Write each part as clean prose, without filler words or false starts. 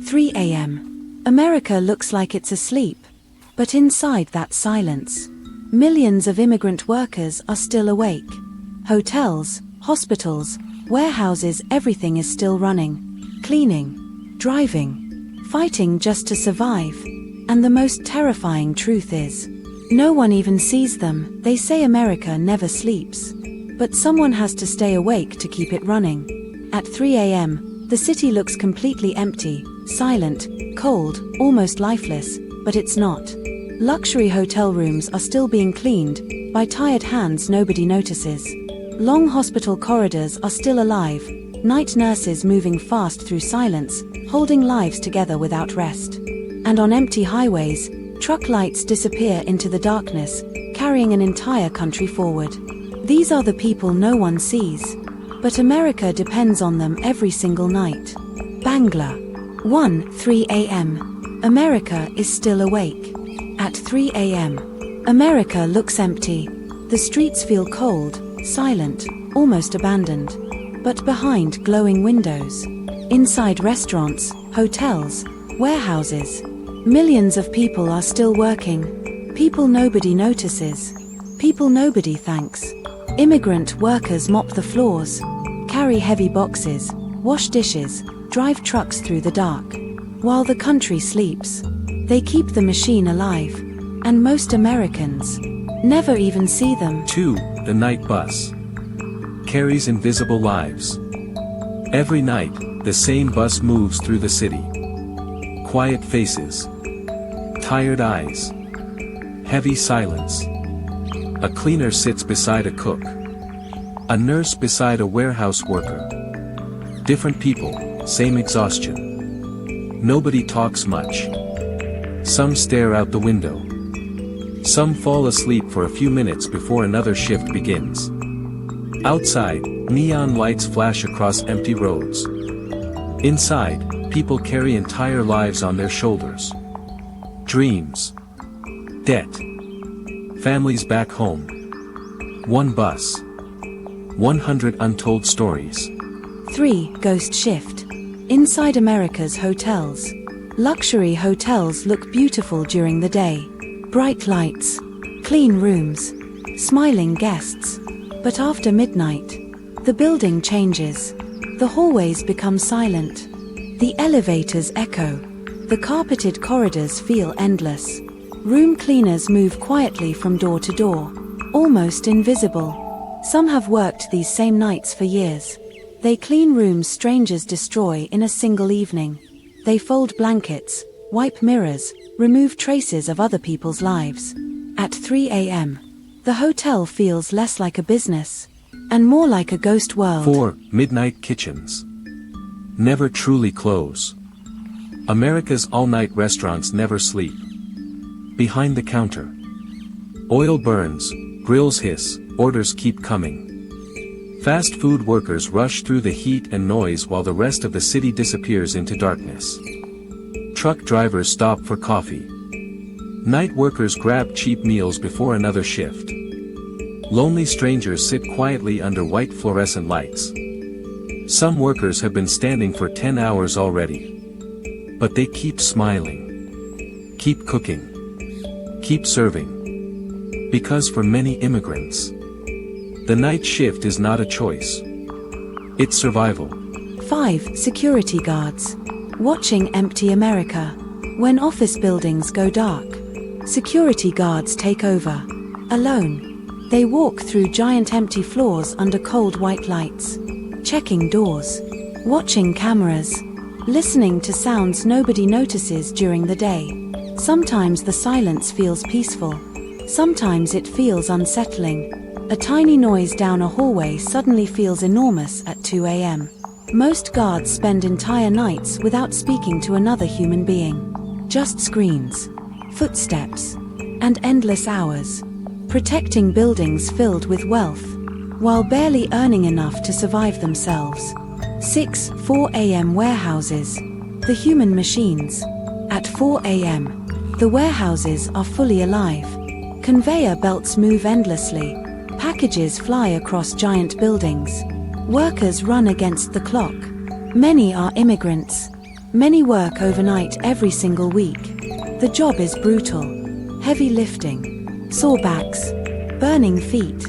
3 a.m. America looks like it's asleep, but inside that silence, millions of immigrant workers are still awake. Hotels, hospitals, warehouses, everything is still running. Cleaning, driving, fighting just to survive. And the most terrifying truth is, no one even sees them. They say America never sleeps, but someone has to stay awake to keep it running. At 3 a.m., the city looks completely empty, silent, cold, almost lifeless, but it's not. Luxury hotel rooms are still being cleaned by tired hands nobody notices. Long hospital corridors are still alive, night nurses moving fast through silence, holding lives together without rest. And on empty highways, truck lights disappear into the darkness, carrying an entire country forward. These are the people no one sees, but America depends on them every single night. Bangla. 3 a.m. America is still awake. At 3 a.m., America looks empty. The streets feel cold, silent, almost abandoned. But behind glowing windows, inside restaurants, hotels, warehouses, millions of people are still working. People nobody notices. People nobody thanks. Immigrant workers mop the floors, carry heavy boxes, wash dishes, drive trucks through the dark. While the country sleeps, they keep the machine alive. And most Americans never even see them. 2. The night bus carries invisible lives. Every night, the same bus moves through the city. Quiet faces, tired eyes, heavy silence. A cleaner sits beside a cook. A nurse beside a warehouse worker. Different people, same exhaustion. Nobody talks much. Some stare out the window. Some fall asleep for a few minutes before another shift begins. Outside, neon lights flash across empty roads. Inside, people carry entire lives on their shoulders. Dreams. Debt. Families back home. One bus. 100 untold stories. 3. Ghost shift. Inside America's hotels. Luxury hotels look beautiful during the day. Bright lights, clean rooms, smiling guests. But after midnight, the building changes. The hallways become silent. The elevators echo. The carpeted corridors feel endless. Room cleaners move quietly from door to door, almost invisible. Some have worked these same nights for years. They clean rooms strangers destroy in a single evening. They fold blankets, wipe mirrors, remove traces of other people's lives. At 3 a.m., the hotel feels less like a business, and more like a ghost world. 4. Midnight kitchens never truly close. America's all-night restaurants never sleep. Behind the counter, oil burns, grills hiss, orders keep coming. Fast food workers rush through the heat and noise while the rest of the city disappears into darkness. Truck drivers stop for coffee. Night workers grab cheap meals before another shift. Lonely strangers sit quietly under white fluorescent lights. Some workers have been standing for 10 hours already. But they keep smiling. Keep cooking. Keep serving. Because for many immigrants, the night shift is not a choice. It's survival. 5. Security guards. Watching empty America. When office buildings go dark, security guards take over. Alone, they walk through giant empty floors under cold white lights, checking doors, watching cameras, listening to sounds nobody notices during the day. Sometimes the silence feels peaceful. Sometimes it feels unsettling. A tiny noise down a hallway suddenly feels enormous at 2 a.m. Most guards spend entire nights without speaking to another human being. Just screens, footsteps, and endless hours, protecting buildings filled with wealth, while barely earning enough to survive themselves. 6. 4 a.m. warehouses. The human machines. At 4 a.m., the warehouses are fully alive. Conveyor belts move endlessly. Packages fly across giant buildings. Workers run against the clock. Many are immigrants. Many work overnight every single week. The job is brutal. Heavy lifting, sore backs, burning feet.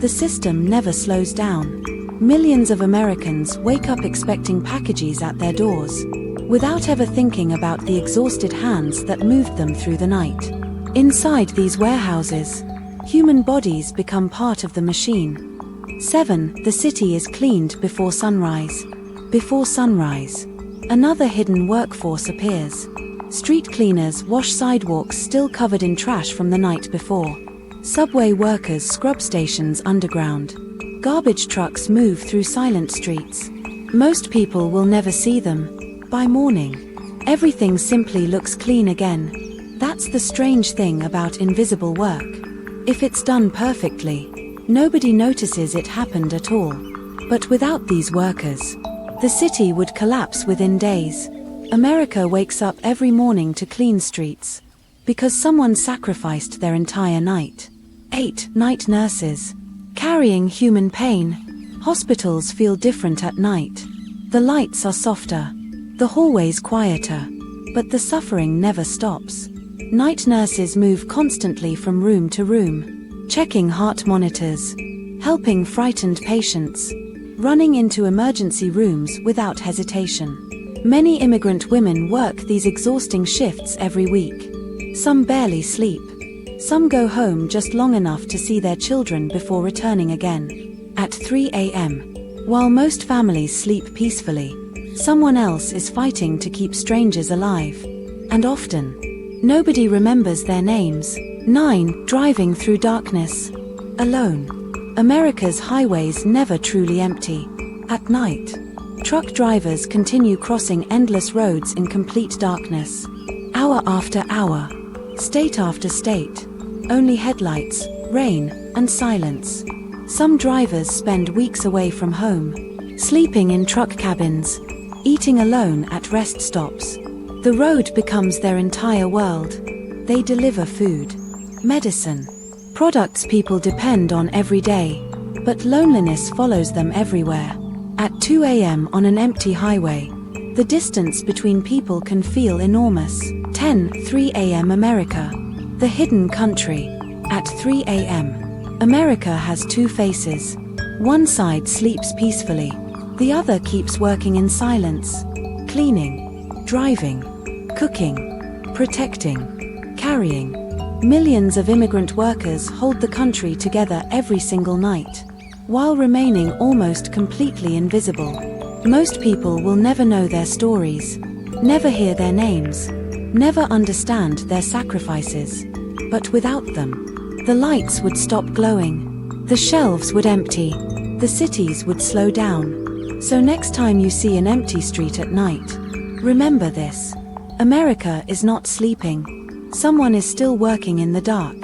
The system never slows down. Millions of Americans wake up expecting packages at their doors, without ever thinking about the exhausted hands that moved them through the night. Inside these warehouses, human bodies become part of the machine. 7. The city is cleaned before sunrise. Before sunrise, another hidden workforce appears. Street cleaners wash sidewalks still covered in trash from the night before. Subway workers scrub stations underground. Garbage trucks move through silent streets. Most people will never see them. By morning, everything simply looks clean again. That's the strange thing about invisible work. If it's done perfectly, nobody notices it happened at all. But without these workers, the city would collapse within days. America wakes up every morning to clean streets, because someone sacrificed their entire night. 8. Night nurses. Carrying human pain. Hospitals feel different at night. The lights are softer, the hallways quieter, but the suffering never stops. Night nurses move constantly from room to room, checking heart monitors, helping frightened patients, running into emergency rooms without hesitation. Many immigrant women work these exhausting shifts every week. Some barely sleep. Some go home just long enough to see their children before returning again. At 3 a.m., while most families sleep peacefully, someone else is fighting to keep strangers alive. And often, nobody remembers their names. 9. Driving through darkness. Alone. America's highways never truly empty. At night, truck drivers continue crossing endless roads in complete darkness. Hour after hour, state after state. Only headlights, rain, and silence. Some drivers spend weeks away from home, sleeping in truck cabins, eating alone at rest stops. The road becomes their entire world. They deliver food, medicine, products people depend on every day, but loneliness follows them everywhere. At 2 a.m. on an empty highway, the distance between people can feel enormous. 10. 3 a.m. America. The hidden country. At 3 a.m., America has two faces. One side sleeps peacefully. The other keeps working in silence. Cleaning, driving, cooking, protecting, carrying. Millions of immigrant workers hold the country together every single night, while remaining almost completely invisible. Most people will never know their stories, never hear their names, never understand their sacrifices. But without them, the lights would stop glowing, the shelves would empty, the cities would slow down. So next time you see an empty street at night, remember this: America is not sleeping. Someone is still working in the dark.